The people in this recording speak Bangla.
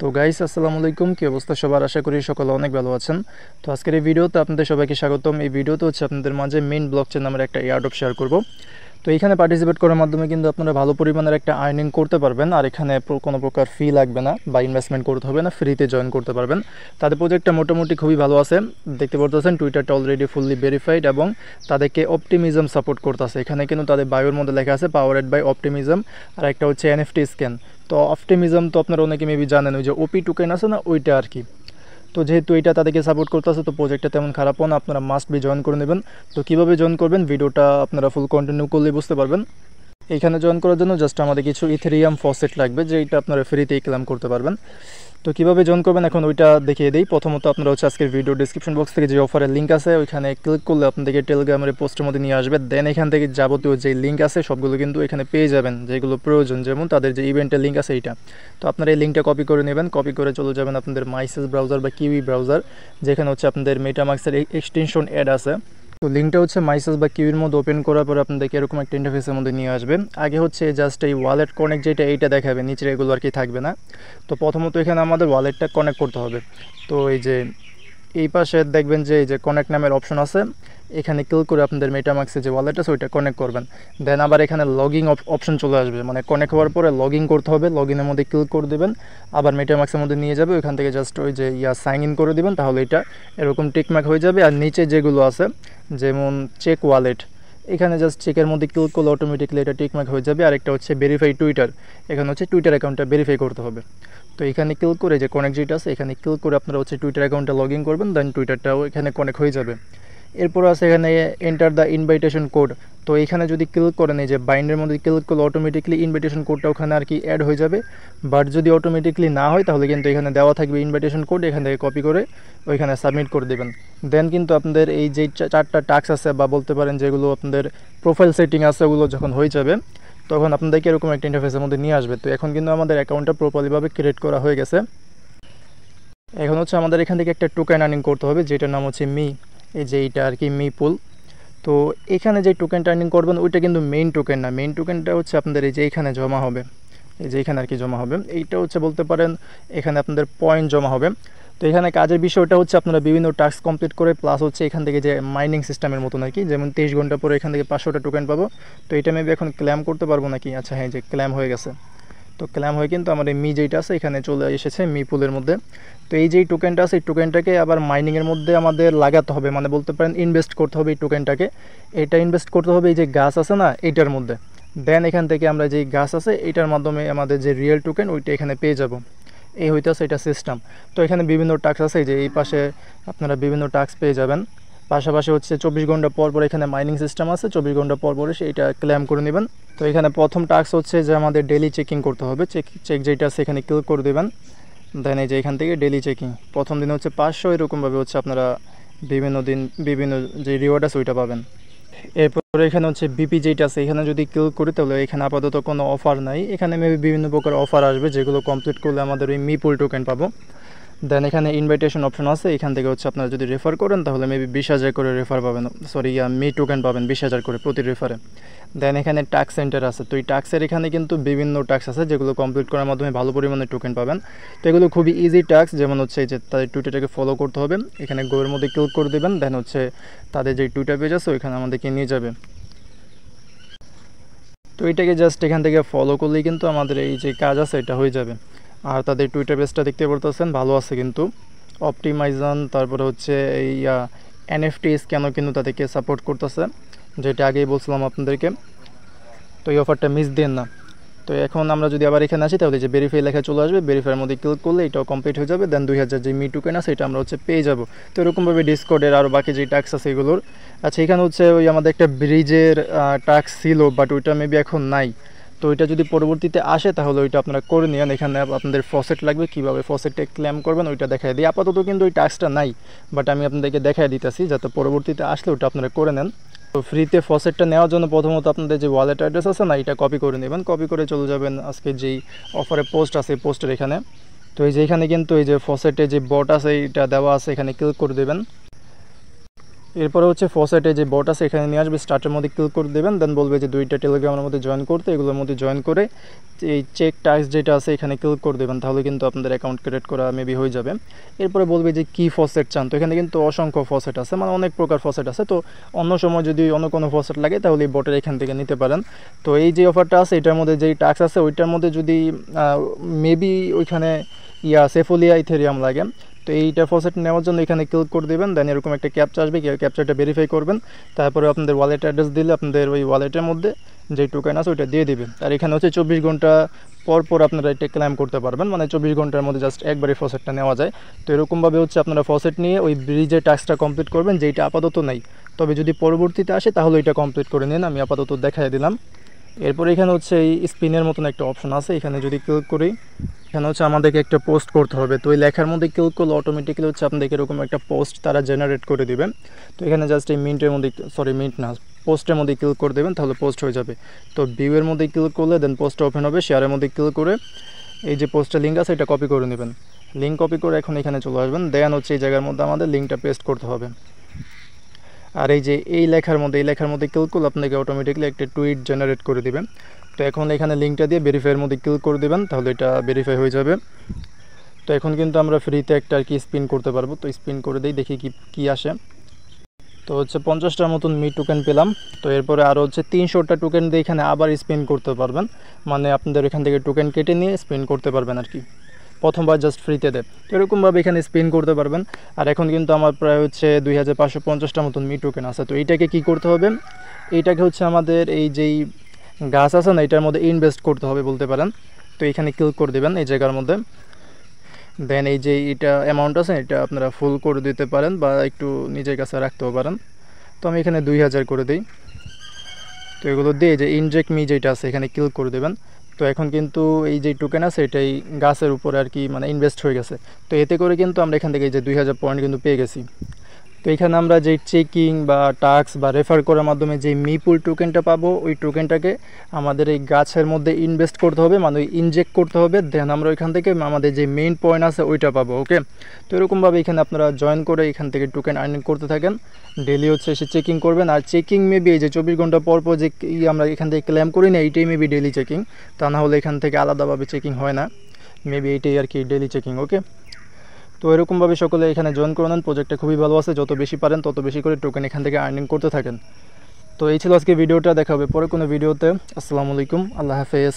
তো গাইস আসসালামু আলাইকুম, কি অবস্থা সবার? আশা করি সকলে অনেক ভালো আছেন। তো আজকের এই ভিডিওতে আপনাদের সবাইকে স্বাগতম। এই ভিডিওতে হচ্ছে আপনাদের মাঝে মেইন ব্লকচেন নামের একটা এয়ারড্রপ শেয়ার করব। তো এখানে পার্টিসিপেট করার মাধ্যমে কিন্তু আপনারা ভালো পরিমাণের একটা আর্নিং করতে পারবেন, আর এখানে কোনো প্রকার ফি লাগবে না বা ইনভেস্টমেন্ট করতে হবে না, ফ্রিতে জয়েন করতে পারবেন। তাদের প্রজেক্টটা মোটামুটি খুবই ভালো আছে, দেখতে পারতেছেন টুইটারটা অলরেডি ফুললি ভেরিফাইড এবং তাদেরকে অপটিমিজম সাপোর্ট করতেছে। এখানে কিন্তু তাদের বায়োর মধ্যে লেখা আছে পাওয়ারেড বাই অপটিমিজম, আর একটা হচ্ছে এনএফটি স্ক্যান। তো অপটিমিজম তো আপনারা অনেকে মেবি জানেন, ওই যে ওপি টোকেন আছে না, ওইটা আর কি। তো যেহেতু এটা তাদেরকে সাপোর্ট করতেছে, তো প্রজেক্টটা তেমন খারাপও না, আপনারা মাস্ট বি জয়েন করে নেবেন। তো কীভাবে জয়েন করবেন ভিডিওটা আপনারা ফুল কন্টিনিউ করলেই বুঝতে পারবেন। এইখানে জয়েন করার জন্য জাস্ট আমাদের কিছু ইথেরিয়াম ফসেট লাগবে, যেটা আপনারা ফ্রিতেই ক্লেম করতে পারবেন। তো কীভাবে জয়েন করবেন এখন ওইটা দেখিয়ে দিই। প্রথমত আপনারা হচ্ছে আজকের ভিডিও ডিসক্রিপশন বক্স থেকে যে অফারের লিঙ্ক আছে ওইখানে ক্লিক করলে আপনাদেরকে টেলিগ্রামের পোস্টের মধ্যে নিয়ে আসবে। দেন এখান থেকে যাবতীয় যে লিঙ্ক আছে সবগুলো কিন্তু এখানে পেয়ে যাবেন, যেগুলো প্রয়োজন, যেমন তাদের যে ইভেন্টের লিঙ্ক আছে এইটা। তো আপনারা এই লিঙ্কটা কপি করে নেবেন, কপি করে চলে যাবেন আপনাদের মাইসেস ব্রাউজার বা কিউই ব্রাউজার, যেখানে হচ্ছে আপনাদের মেটামাক্সের এক্সটেনশন অ্যাড আছে। তো লিঙ্কটা হচ্ছে মাইসেস বা কিউইর মধ্যে ওপেন করার পর আপনাদেরকে এরকম একটা ইন্টারফেসের মধ্যে নিয়ে আসবে। আগে হচ্ছে জাস্ট এই ওয়ালেট কানেক্ট যেটা এইটা দেখাবে, নিচের এগুলো আর কি থাকবে না। তো প্রথমত এখানে আমাদের ওয়ালেটটা কানেক্ট করতে হবে। তো এই যে এই পাশে দেখবেন যে এই যে কানেক্ট নামের অপশন আছে, এখানে ক্লিক করে আপনাদের মেটামাক্সে যে ওয়ালেট আছে ওইটা কানেক্ট করবেন। দেন আবার এখানে লগইন অপশন চলে আসবে, মানে কানেক্ট হওয়ার পরে লগইন করতে হবে। লগইনের মধ্যে ক্লিক করে দেবেন, আবার মেটামাক্সের মধ্যে নিয়ে যাবে, ওইখান থেকে জাস্ট ওই যে সাইন ইন করে দেবেন, তাহলে এটা এরকম টিকমার্ক হয়ে যাবে। আর নিচে যেগুলো আছে যেমন চেক ওয়ালেট, এখানে জাস্ট চেকের মধ্যে ক্লিক করলে অটোমেটিকলি এটা টিকমার্ক হয়ে যাবে। আরেকটা হচ্ছে ভেরিফাই টুইটার, এখানে হচ্ছে টুইটার অ্যাকাউন্টটা ভেরিফাই করতে হবে। তো এখানে ক্লিক করে যে কানেক্ট যেটা আছে এখানে ক্লিক করে আপনারা হচ্ছে টুইটার অ্যাকাউন্টটা লগ ইন করবেন, দেন টুইটারটাও এখানে কানেক্ট হয়ে যাবে। এরপর আছে এখানে এন্টার দ্য ইনভাইটেশন কোড। তো এখানে যদি ক্লিক করেন এই যে বাইন্ডের মধ্যে ক্লিক করলে অটোমেটিকলি ইনভাইটেশন কোডটা ওখানে আর কি অ্যাড হয়ে যাবে। বাট যদি অটোমেটিকলি না হয় তাহলে কিন্তু এখানে দেওয়া থাকবে ইনভাইটেশন কোড, এখান থেকে কপি করে ওইখানে সাবমিট করে দেবেন। দেন কিন্তু আপনাদের এই যে চারটা টাস্ক আছে বা বলতে পারেন যেগুলো আপনাদের প্রোফাইল সেটিং আছে ওগুলো যখন হয়ে যাবে তখন আপনাদেরকে এরকম একটা ইন্টারফেসের মধ্যে নিয়ে আসবে। তো এখন কিন্তু আমাদের অ্যাকাউন্টটা প্রপারলিভাবে ক্রিয়েট করা হয়ে গেছে। এখন হচ্ছে আমাদের এখান থেকে একটা টোকেন আর্নিং করতে হবে, যেটার নাম হচ্ছে মি, এই যে এইটা আর কি মি পুল। তো এখানে যে টোকেনটা আর্নিং করবেন ওইটা কিন্তু মেইন টোকেন না, মেইন টোকেনটা হচ্ছে আপনাদের এই যে এইখানে জমা হবে, এই যে এইখানে আর কি জমা হবে। এইটা হচ্ছে বলতে পারেন এখানে আপনাদের পয়েন্ট জমা হবে। তো এখানে কাজের বিষয়টা হচ্ছে আপনারা বিভিন্ন টাস্ক কমপ্লিট করে প্লাস হচ্ছে এখান থেকে যে মাইনিং সিস্টেমের মতন আর কি, যেমন 23 ঘন্টা পরে এখান থেকে 500টা টোকেন পাবো। তো এটা মেবি এখন ক্লেম করতে পারবো নাকি, আচ্ছা হ্যাঁ যে ক্লেম হয়ে গেছে। তো ক্লেম হয়ে কিন্তু আমার এই মি যেটা আছে এখানে চলে এসেছে মি পুলের মধ্যে। তো এই যে টোকেনটা আছে এই টোকেনটাকে আবার মাইনিংয়ের মধ্যে আমাদের লাগাতে হবে, মানে বলতে পারেন ইনভেস্ট করতে হবে এই টোকেনটাকে। এটা ইনভেস্ট করতে হবে এই যে গাছ আছে না এইটার মধ্যে। দেন এখান থেকে আমরা যেই গাছ আছে এইটার মাধ্যমে আমাদের যে রিয়েল টোকেন ওইটা এখানে পেয়ে যাব। এই হইতেছে এটা সিস্টেম। তো এখানে বিভিন্ন টাস্ক আছে, যে এই পাশে আপনারা বিভিন্ন টাস্ক পেয়ে যাবেন। পাশাপাশি হচ্ছে 24 ঘন্টা পর পর এখানে মাইনিং সিস্টেম আছে, 24 ঘন্টা পর পরে সেইটা ক্লেম করে নেবেন। তো এখানে প্রথম টাস্ক হচ্ছে যে আমাদের ডেলি চেকিং করতে হবে, চেক যেটা আছে এখানে ক্লিক করে দেবেন। দেন এই যে এখান থেকে ডেলি চেকিং প্রথম দিন হচ্ছে 500, এরকমভাবে হচ্ছে আপনারা বিভিন্ন দিন বিভিন্ন যে রিওয়ার্ড আছে ওইটা পাবেন। এরপরে এখানে হচ্ছে বিপি যেটা আছে এখানে যদি ক্লিক করি তাহলে এখানে আপাতত কোনো অফার নাই, এখানে মেবি বিভিন্ন প্রকার অফার আসবে যেগুলো কমপ্লিট করলে আমাদের ওই মিপুল টোকেন পাবো। দেন এখানে ইনভাইটেশন অপশন আছে, এখান থেকে হচ্ছে আপনারা যদি রেফার করেন তাহলে মেবি 20,000 করে রেফার পাবেন, সরি মি টোকেন পাবেন 20,000 করে প্রতি রেফারে। দেন এখানে টাস্ক সেন্টার আছে, তো এই টাস্কের এখানে কিন্তু বিভিন্ন টাস্ক আছে যেগুলো কমপ্লিট করার মাধ্যমে ভালো পরিমাণে টোকেন পাবেন। তো এগুলো খুবই ইজি টাস্ক, যেমন হচ্ছে এই যে তাদের টুইটারটাকে ফলো করতে হবে, এখানে গোয়ের মধ্যে ক্লিক করে দেবেন। দেন হচ্ছে তাদের যে টুইটার পেজ আছে ওইখানে আমাদেরকে নিয়ে যাবে। তো এটাকে জাস্ট এখান থেকে ফলো করলেই কিন্তু আমাদের এই যে কাজ আছে এটা হয়ে যাবে। আর তাদের টুইটার পেজটা দেখতে পারতেছেন ভালো আছে কিন্তু অপটিমাইজন, তারপরে হচ্ছে এই এনএফটি স্ক্যানও কিন্তু তাদেরকে সাপোর্ট করতেছে, যেটা আগেই বলছিলাম আপনাদেরকে। তো এই অফারটা মিস দেন না। তো এখন আমরা যদি আবার এখানে আসি তাহলে যে ভেরিফাই লেখা চলে আসবে, ভেরিফাইয়ের মধ্যে ক্লিক করলে এটাও কমপ্লিট হয়ে যাবে। দেন 2000 যে মি টোকেন আছে এটা আমরা হচ্ছে পেয়ে যাবো। তো এরকমভাবে ডিসকর্ডের আরও বাকি যে টাস্ক আছে এগুলোর। আচ্ছা এখানে হচ্ছে ওই আমাদের একটা ব্রিজের টাস্ক ছিল, বাট ওইটা মেবি এখন নাই। তো ওইটা যদি পরবর্তীতে আসে তাহলে ওইটা আপনারা করে নিন। এখানে আপনাদের ফসেট লাগবে, কীভাবে ফসেটে ক্লেম করবেন ওইটা দেখাই দিই। আপাতত কিন্তু ওই টাস্কটা নাই, বাট আমি আপনাদেরকে দেখাই দিতেছি যাতে পরবর্তীতে আসলে ওটা আপনারা করে নেন। তো ফ্রিতে ফসেটটা নেওয়ার জন্য প্রথমত আপনাদের যে ওয়ালেট অ্যাড্রেস আছে না এটা কপি করে নেবেন, কপি করে চলে যাবেন আজকে যেই অফারে পোস্ট আছে এই পোস্টের এখানে। তো এই যে এখানে কিন্তু এই যে ফসেটে যে বট আছে এটা দেওয়া আছে, এখানে ক্লিক করে দেবেন। এরপরে হচ্ছে ফসেটে যে বট আছে এখানে নিয়ে আসবে, স্টার্টের মধ্যে ক্লিক করে দেবেন, দেন বলবে যে 2টা টেলিগ্রামের মধ্যে জয়েন করতে, এগুলোর মধ্যে জয়েন করে এই চেক টাস্ক যেটা আছে এখানে ক্লিক করে দেবেন, তাহলে কিন্তু আপনাদের অ্যাকাউন্ট ক্রিয়েট করা মেবি হয়ে যাবে। এরপরে বলবে যে কী ফসেট চান, তো এখানে কিন্তু অসংখ্য ফসেট আছে, মানে অনেক প্রকার ফসেট আছে। তো অন্য সময় যদি অন্য কোনো ফসেট লাগে তাহলে এই বটের এখান থেকে নিতে পারেন। তো এই যে অফারটা আছে এটার মধ্যে যেই টাস্ক আছে ওইটার মধ্যে যদি মেবি ওইখানে সেফোলিয়া ইথেরিয়াম লাগে, তো এইটা ফসেট নেওয়ার জন্য এখানে ক্লিক করে দেবেন, দেন এরকম একটা ক্যাপচা আসবে, ক্যাপচাটা ভেরিফাই করবেন, তারপরে আপনাদের ওয়ালেট অ্যাড্রেস দিলে আপনাদের ওই ওয়ালেটের মধ্যে যে টোকেন আছে ওইটা দিয়ে দিবেন। আর এখানে হচ্ছে 24 ঘন্টা পর পর আপনারা এটা ক্লেম করতে পারবেন, মানে 24 ঘন্টার মধ্যে জাস্ট একবারে ফসেটটা নেওয়া যায়। তো এরকমভাবে হচ্ছে আপনারা ফসেট নিয়ে ওই ব্রিজের টাস্কটা কমপ্লিট করবেন, যেটা আপাতত নাই, তবে যদি পরবর্তীতে আসে তাহলে এটা কমপ্লিট করে নিন, আমি আপাতত দেখাই দিলাম। এরপর এখানে হচ্ছে এই স্পিনের মতন একটা অপশন আছে, এখানে যদি ক্লিক করি এখানে হচ্ছে আমাদেরকে একটা পোস্ট করতে হবে। তো এই লেখার মধ্যে ক্লিক করলে অটোমেটিক্যালি হচ্ছে আপনাদেরকে এরকম একটা পোস্ট তারা জেনারেট করে দেবেন। তো এখানে জাস্ট এই মিন্টের মধ্যে পোস্টের মধ্যে ক্লিক করে দেবেন, তাহলে পোস্ট হয়ে যাবে। তো ভিউয়ের মধ্যে ক্লিক করলে দেন পোস্টটা ওপেন হবে, শেয়ারের মধ্যে ক্লিক করে এই যে পোস্টের লিঙ্ক আছে এটা কপি করে নেবেন, লিঙ্ক কপি করে এখন এখানে চলে আসবেন, দেন হচ্ছে এই জায়গার মধ্যে আমাদের লিঙ্কটা পেস্ট করতে হবে। আর এই যে এই লেখার মধ্যে ক্লিক করলে আপনাকে অটোমেটিক্যালি একটা টুইট জেনারেট করে দিবেন। তো এখন এখানে লিঙ্কটা দিয়ে ভেরিফাইয়ের মধ্যে ক্লিক করে দেবেন, তাহলে এটা ভেরিফাই হয়ে যাবে। তো এখন কিন্তু আমরা ফ্রিতে একটা আর কি স্পিন করতে পারবো, তো স্পিন করে দিই, দেখি কি আসে। তো হচ্ছে 50টার মতন মি টোকেন পেলাম। তো এরপরে আরও হচ্ছে 300টা টোকেন দিয়ে এখানে আবার স্পিন করতে পারবেন, মানে আপনাদের এখান থেকে টোকেন কেটে নিয়ে স্পিন করতে পারবেন আর কি, প্রথমবার জাস্ট ফ্রিতে দেয়। তো এরকমভাবে এখানে স্পিন করতে পারবেন। আর এখন কিন্তু আমার প্রায় হচ্ছে 2550টার মতন মি টোকেন আছে। তো এইটাকে কি করতে হবে, এইটাকে হচ্ছে আমাদের এই যেই গাছ আছে না এটার মধ্যে ইনভেস্ট করতে হবে বলতে পারেন। তো এখানে ক্লিক করে দেবেন এই জায়গার মধ্যে, দেন এই যে এটা অ্যামাউন্ট আছে এটা আপনারা ফুল করে দিতে পারেন বা একটু নিজের কাছে রাখতেও পারেন। তো আমি এখানে 2000 করে দিই। তো এগুলো দিয়ে যে ইনজেক্ট মি যেটা আছে এখানে ক্লিক করে দেবেন। তো এখন কিন্তু এই যে টোকেন আছে এটাই গাছের উপরে আর কি মানে ইনভেস্ট হয়ে গেছে। তো এতে করে কিন্তু আমরা এখান থেকে এই যে 2000 পয়েন্ট কিন্তু পেয়ে গেছি। তো এখানে আমরা যে চেকিং বা টাস্ক বা রেফার করার মাধ্যমে যে মিপুল টোকেনটা পাবো ওই টোকেনটাকে আমাদের এই গাছের মধ্যে ইনভেস্ট করতে হবে, মানে ইনজেক্ট করতে হবে, দেন আমরা ওইখান থেকে আমাদের যে মেইন পয়েন্ট আছে ওইটা পাবো। ওকে, তো এরকমভাবে এখানে আপনারা জয়েন করে এখান থেকে টোকেন আর্নিং করতে থাকেন, ডেলি হচ্ছে এসে চেকিং করবেন। আর চেকিং মেবি এই যে 24 ঘন্টা পর পর যে আমরা এখান থেকে ক্লেম করি না এইটাই মেবি ডেলি চেকিং, তা না হলে এখান থেকে আলাদাভাবে চেকিং হয় না, মেবি এইটাই আর কি ডেলি চেকিং। ওকে, তো এরকমভাবে সকলে এখানে জয়েন করে নেন, প্রজেক্টটা খুবই ভালো আছে, যত বেশি পারেন তত বেশি করে টোকেন এখান থেকে আর্নিং করতে থাকেন। তো এই ছিল আজকে ভিডিওটা, দেখা হবে পরে কোনো ভিডিওতে। আসসালামু আলাইকুম, আল্লাহ হাফেজ।